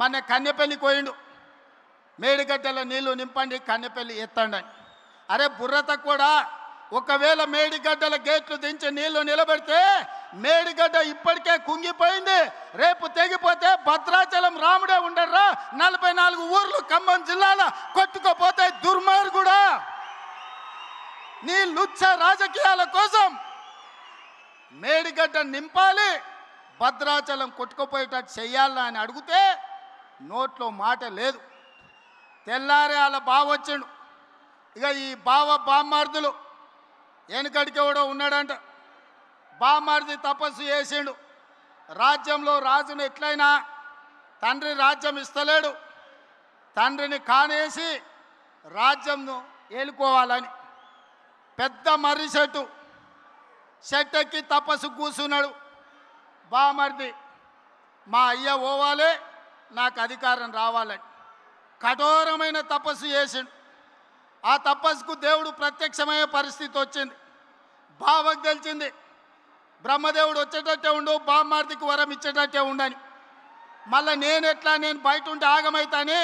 మన కన్నెపల్లికి పోయిండు, మేడిగడ్డల నీళ్లు నింపండి కన్నెపల్లి ఎత్తండి అని. అరే బుర్రత కూడా, ఒకవేళ మేడిగడ్డల గేట్లు దించి నీళ్లు నిలబెడితే మేడిగడ్డ ఇప్పటికే కుంగిపోయింది, రేపు తెగిపోతే భద్రాచలం రాముడే ఉండర్రా, 44 ఊర్లు ఖమ్మం జిల్లాలో కొట్టుకుపోతే దుర్మార్గుడా. నీ లుచ్చ రాజకీయాల కోసం మేడిగడ్డ నింపాలి, భద్రాచలం కొట్టుకుపోయేటట్టు చెయ్యాలా అని అడిగితే నోట్లో మాట లేదు. తెల్లారే వాళ్ళ బావ వచ్చిండు. ఇక ఈ బామ్మార్దులు వెనకడికి ఎవడో ఉన్నాడంట, బామ్మార్ది తపస్సు చేసిండు. రాజ్యంలో రాజును ఎట్లయినా తండ్రి రాజ్యం ఇస్తలేడు, తండ్రిని కానేసి రాజ్యంను ఏలుకోవాలని పెద్ద మర్రి చెట్టు ఎక్కి తపస్సు కూర్చున్నాడు. బామర్ది మా అయ్య పోవాలి, నాకు అధికారం రావాలని కఠోరమైన తపస్సు చేసిండు. ఆ తపస్సుకు దేవుడు ప్రత్యక్షమయ్యే పరిస్థితి వచ్చింది. బావకు తెలిసింది బ్రహ్మదేవుడు వచ్చేటట్టే ఉండు, బామ్మార్దికి వరం ఇచ్చేటట్టే ఉండని. మళ్ళీ నేను బయట ఉంటే ఆగమైతాని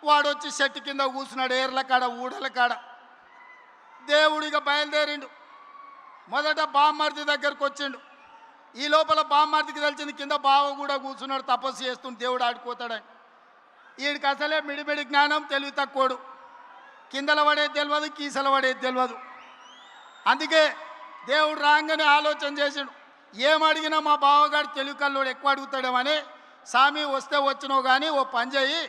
వాడు వచ్చి చెట్టు కింద కూర్చున్నాడు, ఏర్ల కాడ ఊడల కాడ. దేవుడిగా బయలుదేరిండు. మొదట బామ్మార్ది దగ్గరకు వచ్చిండు. ఈ లోపల బామ్మార్దికి తెలిసింది కింద బావ కూడా కూర్చున్నాడు, తపస్సు చేస్తుంటే దేవుడు ఆడిపోతాడని. వీడికి అసలే మిడిమిడి జ్ఞానం, తెలివి తక్కువడు, కిందల పడేది తెలియదు, కీసల పడేది తెలియదు. అందుకే దేవుడు రాగానే ఆలోచన చేసిండు, ఏమడిగినా మా బావగాడు తెలివి కల్లోడు ఎక్కువ అడుగుతాడేమని, స్వామి వస్తే వచ్చినావు కానీ ఓ పని చేయి,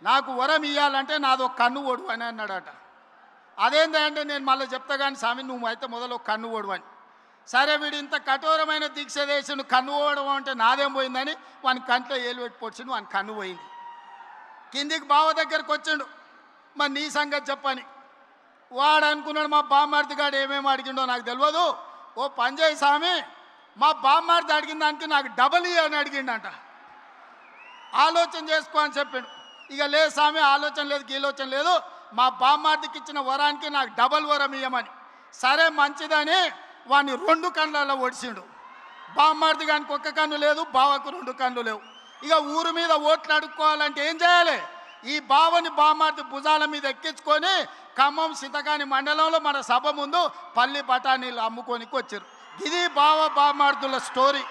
నాకు వరం ఇవ్వాలంటే నాదో కన్ను ఓడు అని అన్నాడట. అదేంటంటే నేను మళ్ళీ చెప్తా కానీ స్వామి నువ్వు అయితే మొదలు కన్ను ఓడు అని. సరే వీడు ఇంత కఠోరమైన దీక్ష చేసిండు, కన్ను ఓడడం అంటే నాదేం పోయిందని వాని కంట్లో ఏలు పెట్టి పొడిచిండు, వాని కన్ను పోయింది. కిందికి బావ దగ్గరికి వచ్చిండు, మరి నీ సంగతి చెప్పని. వాడు అనుకున్నాడు మా బామ్మార్ది గాడు ఏమేమి అడిగిండో నాకు తెలియదు, ఓ పని చేయి స్వామి, మా బామ్మార్ది అడిగిన దానికి నాకు డబల్ అని అడిగిండంట. ఆలోచన చేసుకో అని చెప్పిండు. ఇక లేదు స్వామి ఆలోచన లేదు గీలోచన లేదు, మా బామ్మార్దికి ఇచ్చిన వరానికి నాకు డబల్ వరం ఇవ్వమని. సరే మంచిదని వాడిని 2 కళ్ళల్లో ఒడిచిండు. బామ్మార్ది గానికి 1 కన్ను లేదు, బావకు 2 కన్ను లేవు. ఇక ఊరు మీద ఓట్లు అడుక్కోవాలంటే ఏం చేయాలి? ఈ బావని బామ్మార్ది భుజాల మీద ఎక్కించుకొని ఖమ్మం సితకాని మండలంలో మన సభ ముందు పల్లి బఠానీలు అమ్ముకోనికి వచ్చారు. ఇది బామ్మార్దుల స్టోరీ.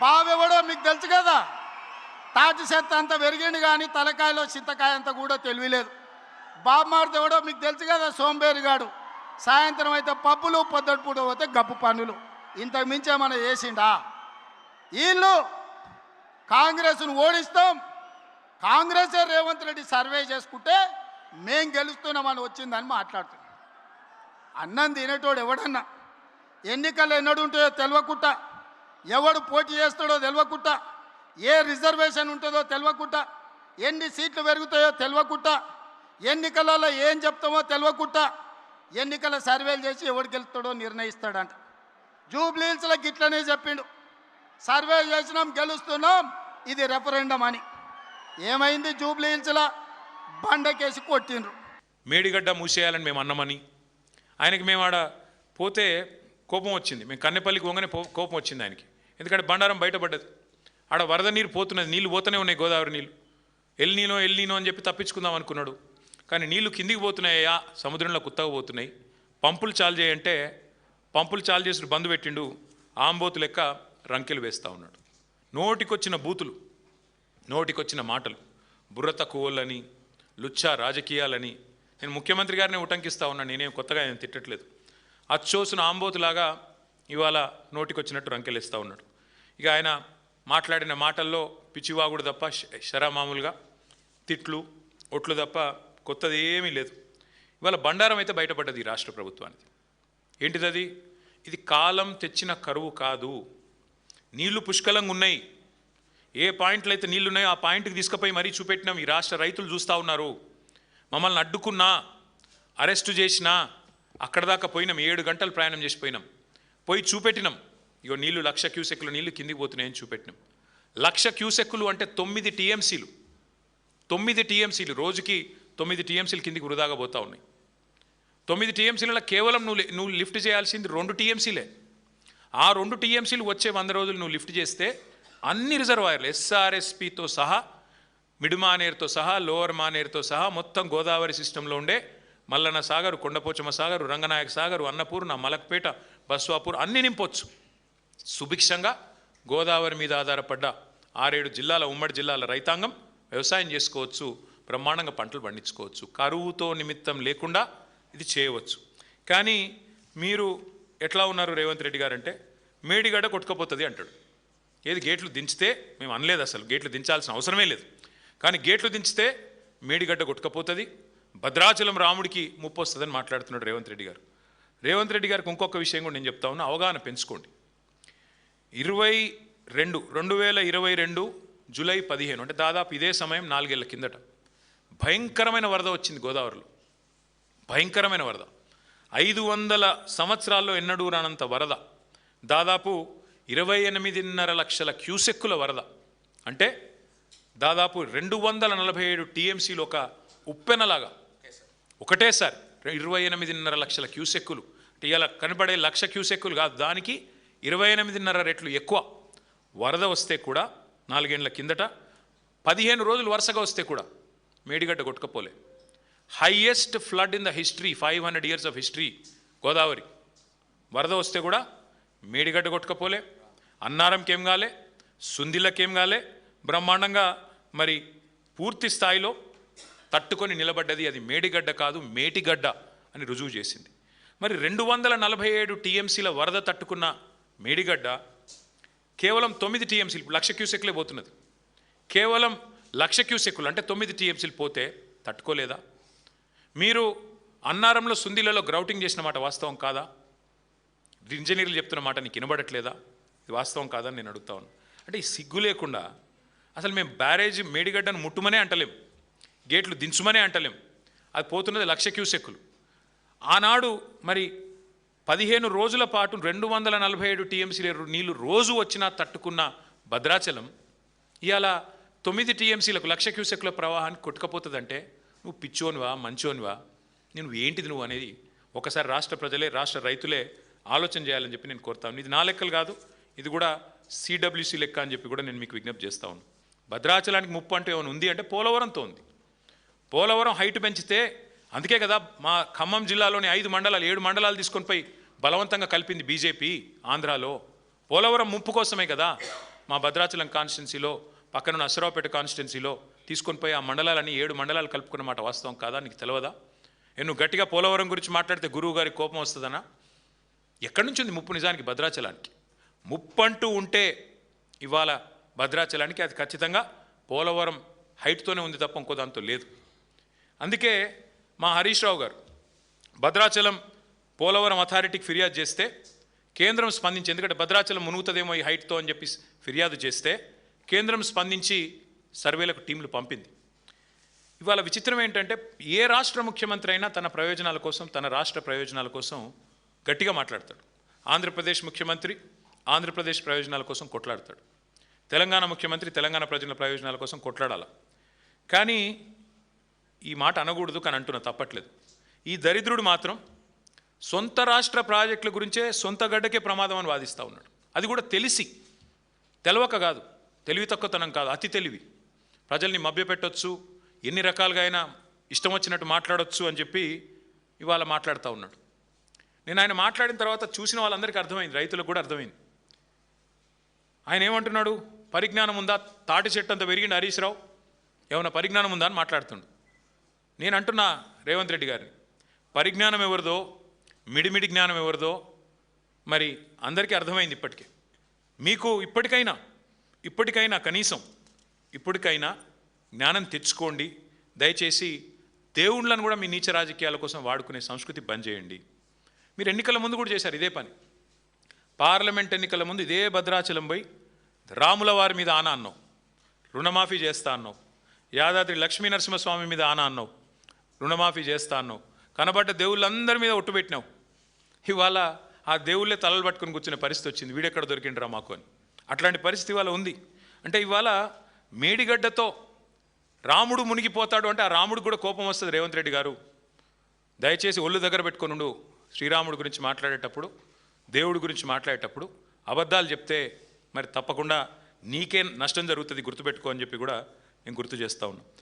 బావెవడో మీకు తెలుసు కదా, తాటి చెత్త అంత పెరిగిండు కానీ తలకాయలో చింతకాయ అంత కూడా తెలియలేదు. బామ్మార్ది ఎవడో మీకు తెలుసు కదా, సోంబేరిగాడు. సాయంత్రం అయితే పబ్బులు, పొద్దుటి పూట పోతే గప్పు పనులు, ఇంతకు మించి ఏమైనా చేసిండా? వీళ్ళు కాంగ్రెస్ను ఓడిస్తాం, కాంగ్రెసే రేవంత్ రెడ్డి సర్వే చేసుకుంటే మేం గెలుస్తున్నామని వచ్చిందని మాట్లాడుతున్నాం. అన్నం తినేటోడు ఎవడన్నా ఎన్నికలు ఎన్నడు ఉంటాయో తెలియకుండా, ఎవడు పోటీ చేస్తాడో తెలియకుండా, ఏ రిజర్వేషన్ ఉంటుందో తెలియకుండా, ఎన్ని సీట్లు పెరుగుతాయో తెలియకుండా, ఎన్నికలలో ఏం చెప్తామో తెలియకుండా ఎన్నికల సర్వేలు చేసి ఎవడు గెలుస్తాడో నిర్ణయిస్తాడంట. జూబ్లీహిల్స్లో గిట్లనే చెప్పిండు, సర్వే చేసినాం గెలుస్తున్నాం, ఇది రెఫరెండం అని. ఏమైంది? జూబ్లీహిల్స్లో బండకేసి కొట్టిండ్రు. మేడిగడ్డ మూసేయాలని మేము అన్నామని ఆయనకి మేము ఆడ పోతే కోపం వచ్చింది. మేము కన్నెపల్లికి పోగానే కోపం వచ్చింది ఆయనకి, ఎందుకంటే బండారం బయటపడ్డది. ఆడ వరద నీరు పోతున్నది, నీళ్ళు పోతూనే ఉన్నాయి, గోదావరి నీళ్ళు. ఎల్నీనో అని చెప్పి తప్పించుకుందాం అనుకున్నాడు. కానీ నీళ్లు కిందికి పోతున్నాయా, సముద్రంలో కుత్తగా పోతున్నాయి. పంపులు చాలు చేయంటే పంపులు చాలు చేసి బంద్ పెట్టిండు. ఆంబోతు లెక్క రంకెలు వేస్తూ ఉన్నాడు. నోటికొచ్చిన బూతులు, నోటికొచ్చిన మాటలు, బుర్ర తక్కువలని, లుచ్చా రాజకీయాలని. నేను ముఖ్యమంత్రి గారిని ఉటంకిస్తూ ఉన్నాను, నేనేం కొత్తగా ఆయన తిట్టట్లేదు. అచ్చోసిన ఆంబోతులాగా ఇవాళ నోటికొచ్చినట్టు రంకెలేస్తూ ఉన్నాడు. ఇక ఆయన మాట్లాడిన మాటల్లో పిచ్చివాగుడు తప్ప, శరామామూలుగా తిట్లు ఒట్లు తప్ప కొత్తది ఏమీ లేదు. ఇవాళ బండారం అయితే బయటపడ్డది ఈ రాష్ట్ర ప్రభుత్వానికి. ఏంటిది? ఇది కాలం తెచ్చిన కరువు కాదు, నీళ్లు పుష్కలంగా ఉన్నాయి. ఏ పాయింట్లు అయితే నీళ్లు ఉన్నాయో ఆ పాయింట్కి తీసుకుపోయి మరీ చూపెట్టినాం. ఈ రాష్ట్ర రైతులు చూస్తూ ఉన్నారు. మమ్మల్ని అడ్డుకున్నా, అరెస్టు చేసినా అక్కడ దాకా పోయినాం, 7 గంటలు ప్రయాణం చేసిపోయినాం, పోయి చూపెట్టినాం. ఇగో నీళ్లు 1,00,000 క్యూసెక్కులు నీళ్లు కిందికి పోతున్నాయని చూపెట్టినాం. 1,00,000 క్యూసెక్కులు అంటే 9 టీఎంసీలు. 9 టీఎంసీలు, రోజుకి 9 టీఎంసీలు కిందికి వృధాగా పోతూ ఉన్నాయి. 9 టీఎంసీలలో కేవలం నువ్వు లిఫ్ట్ చేయాల్సింది 2 టీఎంసీలే. ఆ 2 టీఎంసీలు వచ్చే 100 రోజులు నువ్వు లిఫ్ట్ చేస్తే అన్ని రిజర్వాయర్లు SRSPతో సహా మిడ్ మానేరుతో సహా లోవర్ మానేరుతో సహా మొత్తం గోదావరి సిస్టంలో ఉండే మల్లన్న సాగర్, కొండపోచమ్మ సాగర్, రంగనాయక సాగర్, అన్నపూర్ణ, మలక్పేట, బస్వాపూర్ అన్నీ నింపొచ్చు. సుభిక్షంగా గోదావరి మీద ఆధారపడ్డ 6-7 జిల్లాల ఉమ్మడి జిల్లాల రైతాంగం వ్యవసాయం చేసుకోవచ్చు, బ్రహ్మాండంగా పంటలు పండించుకోవచ్చు. కరువుతో నిమిత్తం లేకుండా ఇది చేయవచ్చు. కానీ మీరు ఎట్లా ఉన్నారు రేవంత్ రెడ్డి గారు అంటే మేడిగడ్డ కొట్టుకపోతుంది అంటాడు. ఏది గేట్లు దించితే మేము అనలేదు, అసలు గేట్లు దించాల్సిన అవసరమే లేదు. కానీ గేట్లు దించితే మేడిగడ్డ కొట్టుకపోతుంది, భద్రాచలం రాముడికి ముప్పు వస్తుందని మాట్లాడుతున్నాడు రేవంత్ రెడ్డి గారు. రేవంత్ రెడ్డి గారికి ఇంకొక విషయం కూడా నేను చెప్తా ఉన్నా, అవగాహన పెంచుకోండి. 2022 జూలై 15 అంటే దాదాపు ఇదే సమయం 4 ఏళ్ల కిందట భయంకరమైన వరద వచ్చింది గోదావరిలో. భయంకరమైన వరద, 500 సంవత్సరాల్లో ఎన్నడూ రానంత వరద, దాదాపు 28.5 లక్షల క్యూసెక్కుల వరద. అంటే దాదాపు 247 టీఎంసీలు ఒక ఉప్పెనలాగా ఒకటేసారి 28.5 లక్షల క్యూసెక్కులు. అంటే ఇలా కనబడే 1,00,000 క్యూసెక్కులు కాదు, దానికి 28.5 రెట్లు ఎక్కువ వరద వస్తే కూడా 4 ఏళ్ల కిందట 15 రోజులు వరుసగా వస్తే కూడా మేడిగడ్డ కొట్టుకపోలే. Highest flood in the history, 500 years of history Godavari. వరద వస్తే కూడా మేడిగడ్డ కొట్టుకపోలే, అన్నారంకేం కాలే, సుందిలకేం కాలే, బ్రహ్మాండంగా మరి పూర్తి స్థాయిలో తట్టుకొని నిలబడ్డది. అది మేడిగడ్డ కాదు, మేటిగడ్డ అని రుజువు చేసింది. మరి 247 టీఎంసీల వరద తట్టుకున్న మేడిగడ్డ కేవలం 9 టీఎంసీలు, 1,00,000 క్యూసెక్లే పోతున్నది. కేవలం 1,00,000 క్యూసెక్కులు అంటే 9 టీఎంసీలు పోతే తట్టుకోలేదా? మీరు అన్నారంలో సుందిలలో గ్రౌటింగ్ చేసిన మాట వాస్తవం కాదా? ఇంజనీర్లు చెప్తున్న మాట నీకు వినబడట్లేదా? ఇది వాస్తవం కాదని నేను అడుగుతా ఉన్నాను. అంటే ఈ సిగ్గు లేకుండా అసలు మేము బ్యారేజ్ మేడిగడ్డను ముట్టుమనే అంటలేం, గేట్లు దించుమనే అంటలేం, అది పోతున్నది 1,00,000 క్యూసెక్కులు. ఆనాడు మరి 15 రోజుల పాటు 247 టీఎంసీల నీళ్లు రోజు వచ్చినా తట్టుకున్న భద్రాచలం ఇవాళ 9 టీఎంసీలకు 1,00,000 క్యూసెక్కుల ప్రవాహానికి కొట్టుకపోతుందంటే నువ్వు పిచ్చోనివా మంచోనివా, నువ్వు ఏంటిది నువ్వు అనేది ఒకసారి రాష్ట్ర ప్రజలే, రాష్ట్ర రైతులే ఆలోచన చేయాలని చెప్పి నేను కోరుతాను. ఇది నా లెక్కలు కాదు, ఇది కూడా సిడబ్ల్యూసి లెక్క అని చెప్పి కూడా నేను మీకు విజ్ఞప్తి చేస్తా ఉన్నాను. భద్రాచలానికి ముప్పు అంటే ఏమైనా ఉంది అంటే పోలవరంతో ఉంది. పోలవరం హైట్ పెంచితే, అందుకే కదా మా ఖమ్మం జిల్లాలోని 5 మండలాలు 7 మండలాలు తీసుకొని పోయి బలవంతంగా కలిపింది బీజేపీ ఆంధ్రాలో. పోలవరం ముప్పు కోసమే కదా మా భద్రాచలం కాన్స్టిట్యున్సీలో, పక్కన అశ్వరావుపేట కాన్స్టిట్యున్సీలో తీసుకొని పోయి ఆ మండలాలని 7 మండలాలు కలుపుకున్న మాట వాస్తవం కాదా? నీకు తెలియదా? నువ్వు గట్టిగా పోలవరం గురించి మాట్లాడితే గురువు గారికి కోపం వస్తుందనా? ఎక్కడి నుంచి ఉంది ముప్పు నిజానికి భద్రాచలానికి? ముప్పు అంటూ ఉంటే ఇవాళ భద్రాచలానికి అది ఖచ్చితంగా పోలవరం హైట్తోనే ఉంది తప్ప ఇంకో దాంతో లేదు. అందుకే మా హరీష్ రావు గారు భద్రాచలం పోలవరం అథారిటీకి ఫిర్యాదు చేస్తే కేంద్రం స్పందించి, ఎందుకంటే భద్రాచలం మునుగుతుందేమో ఈ హైట్తో అని చెప్పి ఫిర్యాదు చేస్తే కేంద్రం స్పందించి సర్వేలకు టీంలు పంపింది. ఇవాళ విచిత్రం ఏంటంటే ఏ రాష్ట్ర ముఖ్యమంత్రి అయినా తన ప్రయోజనాల కోసం, తన రాష్ట్ర ప్రయోజనాల కోసం గట్టిగా మాట్లాడతాడు. ఆంధ్రప్రదేశ్ ముఖ్యమంత్రి ఆంధ్రప్రదేశ్ ప్రయోజనాల కోసం కొట్లాడతాడు, తెలంగాణ ముఖ్యమంత్రి తెలంగాణ ప్రజల ప్రయోజనాల కోసం కొట్లాడాల. కానీ ఈ మాట అనకూడదు, కానీ అంటున్నా తప్పట్లేదు. ఈ దరిద్రుడు మాత్రం సొంత రాష్ట్ర ప్రాజెక్టుల గురించే సొంత గడ్డకే ప్రమాదం అని వాదిస్తూ ఉన్నాడు. అది కూడా తెలిసి, తెలవక కాదు, తెలివి తక్కువతనం కాదు, అతి తెలివి. ప్రజల్ని మభ్యపెట్టొచ్చు, ఎన్ని రకాలుగా అయినా ఇష్టం వచ్చినట్టు మాట్లాడొచ్చు అని చెప్పి ఇవాళ మాట్లాడుతూ ఉన్నాడు. నేను ఆయన మాట్లాడిన తర్వాత చూసిన వాళ్ళందరికీ అర్థమైంది, రైతులకు కూడా అర్థమైంది. ఆయన ఏమంటున్నాడు? పరిజ్ఞానం ఉందా? తాటి చెట్టు అంత పెరిగింది హరీష్ రావు, ఏమైనా పరిజ్ఞానం ఉందా అని మాట్లాడుతుండు. నేను అంటున్నా రేవంత్ రెడ్డి గారిని, పరిజ్ఞానం ఎవరిదో, మిడిమిడి జ్ఞానం ఎవరిదో మరి అందరికీ అర్థమైంది ఇప్పటికే. మీకు ఇప్పటికైనా కనీసం ఇప్పటికైనా జ్ఞానం తెచ్చుకోండి. దయచేసి దేవుళ్ళను కూడా మీ నీచ రాజకీయాల కోసం వాడుకునే సంస్కృతి బంద్ చేయండి. మీరు ఎన్నికల ముందు కూడా చేశారు ఇదే పని. పార్లమెంట్ ఎన్నికల ముందు ఇదే భద్రాచలం పోయి రాముల వారి మీద ఆన అన్నావు, రుణమాఫీ చేస్తా అన్నావు. యాదాద్రి లక్ష్మీ నరసింహస్వామి మీద ఆన అన్నావు, రుణమాఫీ చేస్తా అన్నావు. కనబడ్డ దేవుళ్ళందరి మీద ఒట్టు పెట్టినావు. ఇవాళ ఆ దేవుళ్ళే తలలు పట్టుకుని కూర్చునే పరిస్థితి వచ్చింది, వీడెక్కడ దొరికిండ్రా మాకు అని. అట్లాంటి పరిస్థితి ఇవాళ ఉంది. అంటే ఇవాళ మేడిగడ్డతో రాముడు మునిగిపోతాడు అంటే ఆ రాముడు కూడా కోపం వస్తుంది. రేవంత్ రెడ్డి గారు దయచేసి ఒళ్ళు దగ్గర పెట్టుకొని ఉండు. శ్రీరాముడు గురించి మాట్లాడేటప్పుడు, దేవుడి గురించి మాట్లాడేటప్పుడు అబద్ధాలు చెప్తే మరి తప్పకుండా నీకే నష్టం జరుగుతుంది, గుర్తుపెట్టుకో అని చెప్పి కూడా నేను గుర్తు చేస్తూ ఉన్నాను.